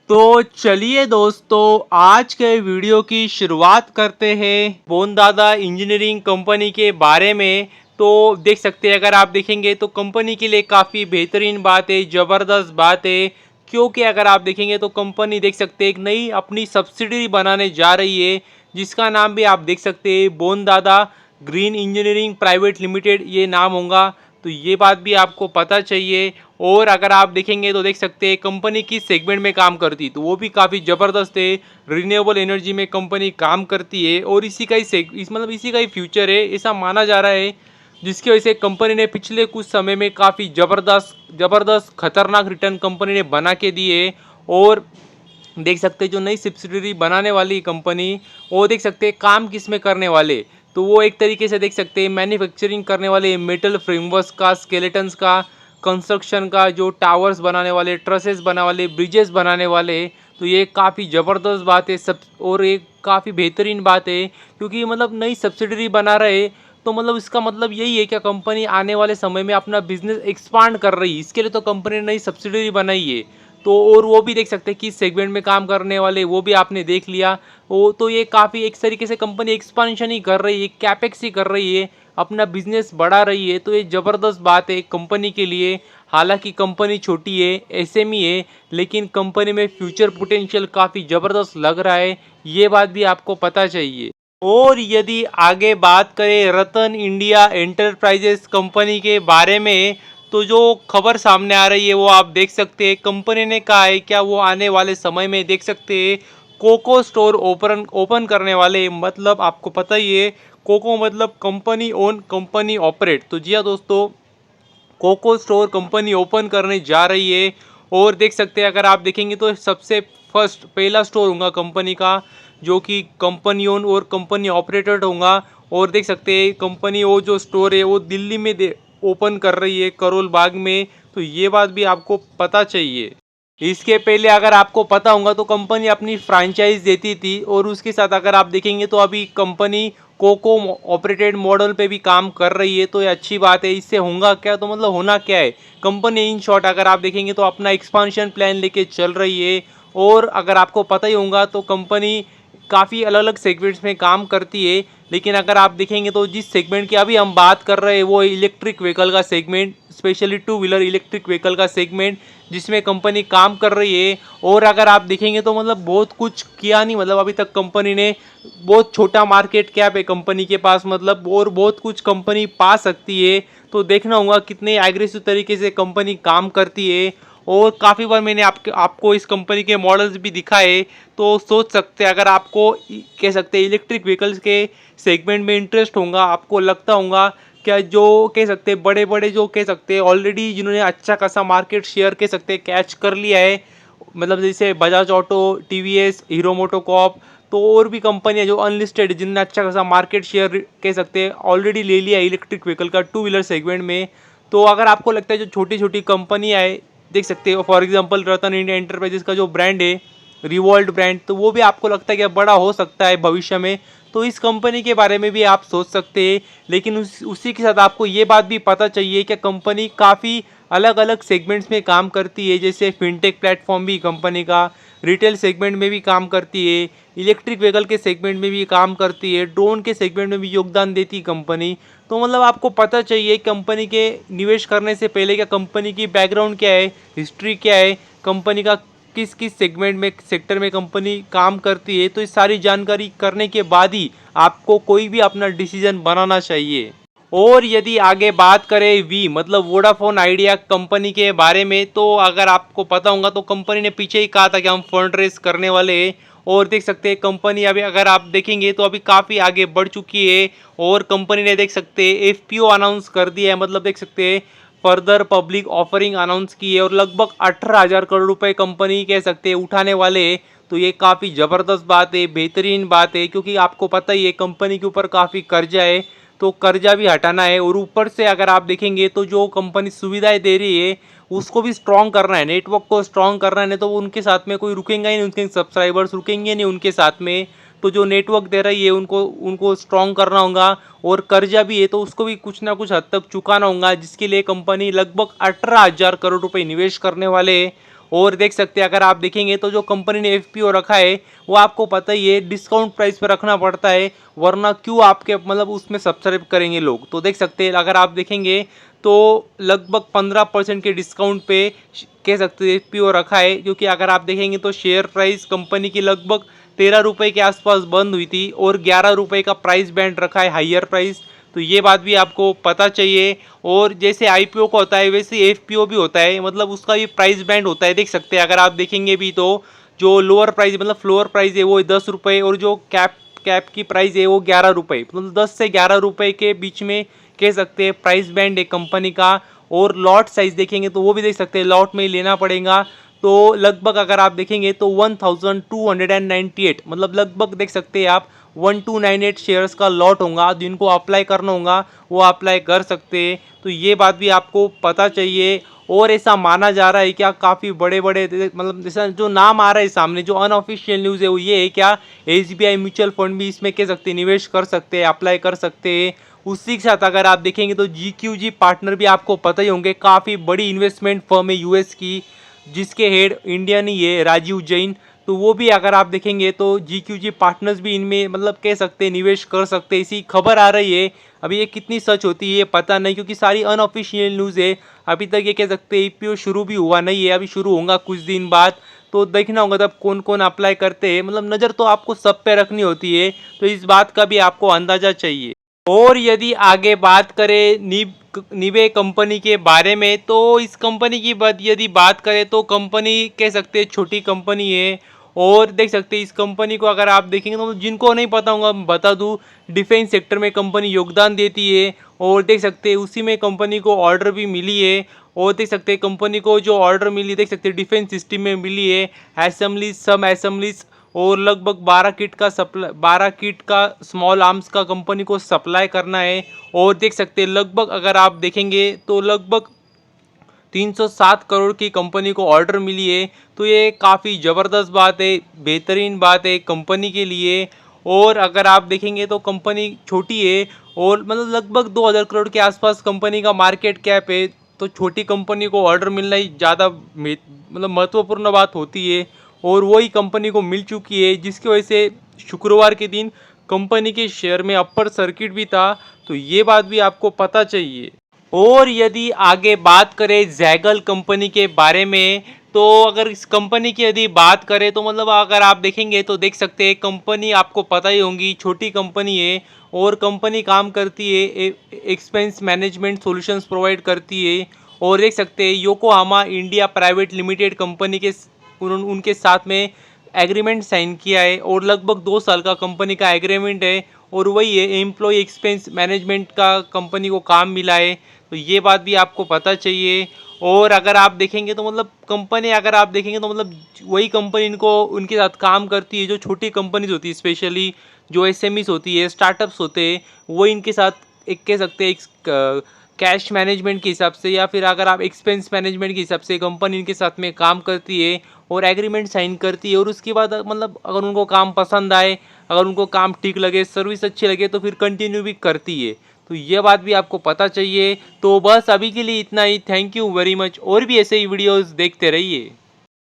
तो चलिए दोस्तों, आज के वीडियो की शुरुआत करते हैं बोनदादा इंजीनियरिंग कंपनी के बारे में। तो देख सकते हैं, अगर आप देखेंगे तो कंपनी के लिए काफ़ी बेहतरीन बात है, ज़बरदस्त बात है। क्योंकि अगर आप देखेंगे तो कंपनी देख सकते हैं एक नई अपनी सब्सिडरी बनाने जा रही है, जिसका नाम भी आप देख सकते हैं बोनदादा ग्रीन इंजीनियरिंग प्राइवेट लिमिटेड ये नाम होगा। तो ये बात भी आपको पता चाहिए। और अगर आप देखेंगे तो देख सकते हैं कंपनी किस सेगमेंट में काम करती है, तो वो भी काफ़ी ज़बरदस्त है। रिन्यूएबल एनर्जी में कंपनी काम करती है और इसी का ही मतलब इसी का ही फ्यूचर है, ऐसा माना जा रहा है। जिसकी वजह से कंपनी ने पिछले कुछ समय में काफ़ी ज़बरदस्त ज़बरदस्त खतरनाक रिटर्न कंपनी ने बना के दिए। और देख सकते हैं जो नई सब्सिडरी बनाने वाली कंपनी, वो देख सकते हैं काम किस में करने वाले, तो वो एक तरीके से देख सकते हैं मैन्युफैक्चरिंग करने वाले मेटल फ्रेमवर्क्स का, स्केलेटन्स का, कंस्ट्रक्शन का, जो टावर्स बनाने वाले, ट्रसेस बनाने वाले, ब्रिजेस बनाने वाले। तो ये काफ़ी ज़बरदस्त बात है सब, और एक काफ़ी बेहतरीन बात है। क्योंकि मतलब नई सब्सिडरी बना रहे, तो मतलब इसका मतलब यही है कि कंपनी आने वाले समय में अपना बिजनेस एक्सपांड कर रही है, इसके लिए तो कंपनी ने नई सब्सिडरी बनाई है। तो और वो भी देख सकते हैं किस सेगमेंट में काम करने वाले, वो भी आपने देख लिया। वो तो ये काफ़ी एक तरीके से कंपनी एक्सपांशन ही कर रही है, कैपेक्स ही कर रही है, अपना बिजनेस बढ़ा रही है। तो ये ज़बरदस्त बात है कंपनी के लिए। हालांकि कंपनी छोटी है, एसएमई है, लेकिन कंपनी में फ्यूचर पोटेंशियल काफ़ी ज़बरदस्त लग रहा है, ये बात भी आपको पता चाहिए। और यदि आगे बात करें रतन इंडिया एंटरप्राइजेस कंपनी के बारे में, तो जो खबर सामने आ रही है वो आप देख सकते हैं। कंपनी ने कहा है क्या वो आने वाले समय में देख सकते हैं कोको स्टोर ओपन करने वाले। मतलब आपको पता ही है, कोको मतलब कंपनी ओन कंपनी ऑपरेट। तो जी हाँ दोस्तों, कोको स्टोर कंपनी ओपन करने जा रही है। और देख सकते हैं अगर आप देखेंगे तो सबसे फर्स्ट पहला स्टोर होगा कंपनी का, जो कि कंपनी ओन और कंपनी ऑपरेटेड होगा। और देख सकते हैं कंपनी वो जो स्टोर है वो दिल्ली में ओपन कर रही है, करोल बाग में। तो ये बात भी आपको पता चाहिए। इसके पहले अगर आपको पता होगा तो कंपनी अपनी फ्रेंचाइज देती थी, और उसके साथ अगर आप देखेंगे तो अभी कंपनी कोको ऑपरेटेड मॉडल पे भी काम कर रही है। तो ये अच्छी बात है। इससे होगा क्या, तो मतलब होना क्या है, कंपनी इन शॉर्ट अगर आप देखेंगे तो अपना एक्सपांशन प्लान लेके चल रही है। और अगर आपको पता ही होगा तो कंपनी काफ़ी अलग अलग सेगमेंट्स में काम करती है। लेकिन अगर आप देखेंगे तो जिस सेगमेंट की अभी हम बात कर रहे हैं वो इलेक्ट्रिक व्हीकल का segment, specially two wheeler electric vehicle का सेगमेंट, जिसमें कंपनी काम कर रही है। और अगर आप देखेंगे तो मतलब बहुत कुछ किया नहीं, मतलब अभी तक कंपनी ने बहुत छोटा मार्केट कैप है कंपनी के पास, मतलब और बहुत कुछ कंपनी पा सकती है। तो देखना होगा कितने एग्रेसिव तरीके से कंपनी काम करती है। और काफ़ी बार मैंने आपको इस कंपनी के मॉडल्स भी दिखाए। तो सोच सकते हैं अगर आपको कह सकते हैं इलेक्ट्रिक व्हीकल्स के सेगमेंट में इंटरेस्ट होगा, आपको लगता होगा क्या, जो कह सकते हैं बड़े बड़े जो कह सकते हैं ऑलरेडी जिन्होंने अच्छा खासा मार्केट शेयर कह सकते हैं कैच कर लिया है, मतलब जैसे Bajaj auto, TVS, hero MotoCorp. तो और भी कंपनियां जो अनलिस्टेड जिनने अच्छा खासा मार्केट शेयर कह सकते हैं ऑलरेडी ले लिया है इलेक्ट्रिक व्हीकल का टू व्हीलर सेगमेंट में। तो अगर आपको लगता है जो छोटी छोटी कंपनियां है, देख सकते हो for example Ratan India enterprises का जो ब्रांड है, रिवॉल्ट ब्रांड, तो वो भी आपको लगता है कि बड़ा हो सकता है भविष्य में, तो इस कंपनी के बारे में भी आप सोच सकते हैं। लेकिन उसी के साथ आपको ये बात भी पता चाहिए कि कंपनी काफ़ी अलग अलग सेगमेंट्स में काम करती है, जैसे फिनटेक प्लेटफॉर्म भी कंपनी का, रिटेल सेगमेंट में भी काम करती है, इलेक्ट्रिक व्हीकल के सेगमेंट में भी काम करती है, ड्रोन के सेगमेंट में भी योगदान देती है कंपनी। तो मतलब आपको पता चाहिए कंपनी के निवेश करने से पहले क्या कंपनी की बैकग्राउंड क्या है, हिस्ट्री क्या है, कंपनी का किस किस सेगमेंट में सेक्टर में कंपनी काम करती है। तो इस सारी जानकारी करने के बाद ही आपको कोई भी अपना डिसीजन बनाना चाहिए। और यदि आगे बात करें वी मतलब वोडाफोन आइडिया कंपनी के बारे में, तो अगर आपको पता होगा तो कंपनी ने पीछे ही कहा था कि हम फंड रेज करने वाले हैं। और देख सकते हैं कंपनी अभी अगर आप देखेंगे तो अभी काफ़ी आगे बढ़ चुकी है। और कंपनी ने देख सकते हैं एफपीओ अनाउंस कर दिया है, मतलब देख सकते हैं फर्दर पब्लिक ऑफरिंग अनाउंस की है, और लगभग 18,000 करोड़ रुपए कंपनी कह सकते हैं उठाने वाले हैं। तो ये काफ़ी ज़बरदस्त बात है, बेहतरीन बात है, क्योंकि आपको पता ही है कंपनी के ऊपर काफ़ी कर्जा है, तो कर्जा भी हटाना है। और ऊपर से अगर आप देखेंगे तो जो कंपनी सुविधाएं दे रही है उसको भी स्ट्रॉन्ग करना है, नेटवर्क को स्ट्रॉन्ग करना है, नहीं तो उनके साथ में कोई रुकेंगे ही नहीं, उनके सब्सक्राइबर्स रुकेंगे नहीं उनके साथ में। तो जो नेटवर्क दे रही है उनको उनको स्ट्रॉन्ग करना होगा। और कर्जा भी है तो उसको भी कुछ ना कुछ हद तक चुकाना होगा, जिसके लिए कंपनी लगभग 18,000 करोड़ रुपए निवेश करने वाले हैं। और देख सकते हैं अगर आप देखेंगे तो जो कंपनी ने एफपीओ रखा है वो आपको पता ही है डिस्काउंट प्राइस पर रखना पड़ता है, वरना क्यों आपके मतलब उसमें सब्सक्राइब करेंगे लोग। तो देख सकते हैं अगर आप देखेंगे तो लगभग 15% के डिस्काउंट पे कह सकते हैं एफपीओ रखा है, क्योंकि अगर आप देखेंगे तो शेयर प्राइस कंपनी की लगभग 13 रुपये के आसपास बंद हुई थी और 11 रुपये का प्राइस बैंड रखा है हाइयर प्राइस। तो ये बात भी आपको पता चाहिए। और जैसे आईपीओ का होता है वैसे एफपीओ भी होता है, मतलब उसका भी प्राइस बैंड होता है। देख सकते हैं अगर आप देखेंगे भी तो जो लोअर प्राइस मतलब फ्लोर प्राइस है वो 10 रुपये और जो कैप कैप की प्राइस है वो 11 रुपये, मतलब 10 से 11 रुपये के बीच में कह सकते हैं प्राइस बैंड है कंपनी का। और लॉट साइज देखेंगे तो वो भी देख सकते हैं लॉट में ही लेना पड़ेगा। तो लगभग अगर आप देखेंगे तो 1298 मतलब लगभग देख सकते हैं आप 1298 शेयर्स का लॉट होगा, जिनको अप्लाई करना होगा वो अप्लाई कर सकते हैं। तो ये बात भी आपको पता चाहिए। और ऐसा माना जा रहा है क्या काफ़ी बड़े बड़े मतलब जैसा जो नाम आ रहा है सामने, जो अनऑफिशियल न्यूज़ है वो ये है क्या एसबीआई म्यूचुअल फंड भी इसमें कह सकते हैं निवेश कर सकते हैं, अप्लाई कर सकते हैं। उसी के साथ अगर आप देखेंगे तो जीक्यूजी पार्टनर भी आपको पता ही होंगे, काफ़ी बड़ी इन्वेस्टमेंट फर्म है यूएस की, जिसके हेड इंडियन ही है राजीव जैन। तो वो भी अगर आप देखेंगे तो जीक्यूजी पार्टनर्स भी इनमें मतलब कह सकते हैं निवेश कर सकते हैं, इसी खबर आ रही है। अभी ये कितनी सच होती है ये पता नहीं, क्योंकि सारी अनऑफिशियल न्यूज़ है। अभी तक ये कह सकते हैं ईपीओ शुरू भी हुआ नहीं है, अभी शुरू होगा कुछ दिन बाद। तो देखना होगा तब कौन कौन अप्लाई करते हैं, मतलब नज़र तो आपको सब पे रखनी होती है, तो इस बात का भी आपको अंदाज़ा चाहिए। और यदि आगे बात करें निवे कंपनी के बारे में, तो इस कंपनी की यदि बात करें तो कंपनी कह सकते हैं छोटी कंपनी है। और देख सकते हैं इस कंपनी को अगर आप देखेंगे तो जिनको नहीं पता होगा मैं बता दूं, डिफेंस सेक्टर में कंपनी योगदान देती है। और देख सकते हैं उसी में कंपनी को ऑर्डर भी मिली है। और देख सकते हैं कंपनी को जो ऑर्डर मिली देख सकते हैं डिफेंस सिस्टम में मिली है, असेंबलीज सब असेंबलीज। और लगभग 12 किट का स्मॉल आर्म्स का कंपनी को सप्लाई करना है। और देख सकते हैं लगभग अगर आप देखेंगे तो लगभग 307 करोड़ की कंपनी को ऑर्डर मिली है। तो ये काफ़ी ज़बरदस्त बात है, बेहतरीन बात है कंपनी के लिए। और अगर आप देखेंगे तो कंपनी छोटी है और मतलब लगभग 2000 करोड़ के आसपास कंपनी का मार्केट कैप है। तो छोटी कंपनी को ऑर्डर मिलना ही ज़्यादा मतलब महत्वपूर्ण बात होती है, और वही कंपनी को मिल चुकी है, जिसकी वजह से शुक्रवार के दिन कंपनी के शेयर में अपर सर्किट भी था। तो ये बात भी आपको पता चाहिए। और यदि आगे बात करें जैगल कंपनी के बारे में, तो अगर इस कंपनी की यदि बात करें तो मतलब अगर आप देखेंगे तो देख सकते हैं कंपनी आपको पता ही होगी छोटी कंपनी है। और कंपनी काम करती है एक्सपेंस मैनेजमेंट सॉल्यूशंस प्रोवाइड करती है। और देख सकते हैं Yokohama India private limited company के उनके साथ में एग्रीमेंट साइन किया है, और लगभग 2 साल का कंपनी का एग्रीमेंट है। और वही है एम्प्लॉय एक्सपेंस मैनेजमेंट का कंपनी को काम मिला है। तो ये बात भी आपको पता चाहिए। और अगर आप देखेंगे तो मतलब कंपनी अगर आप देखेंगे तो मतलब वही कंपनी इनको उनके साथ काम करती है जो छोटी कंपनीज होती है, स्पेशली जो एसएमईज होती है, स्टार्टअप्स होते हैं, वो इनके साथ एक कह सकते हैं एक कैश मैनेजमेंट के हिसाब से या फिर अगर आप एक्सपेंस मैनेजमेंट के हिसाब से कंपनी इनके साथ में काम करती है और एग्रीमेंट साइन करती है। और उसके बाद मतलब अगर उनको काम पसंद आए, अगर उनको काम ठीक लगे, सर्विस अच्छी लगे, तो फिर कंटिन्यू भी करती है। तो ये बात भी आपको पता चाहिए। तो बस अभी के लिए इतना ही। Thank you very much. और भी ऐसे ही वीडियोस देखते रहिए।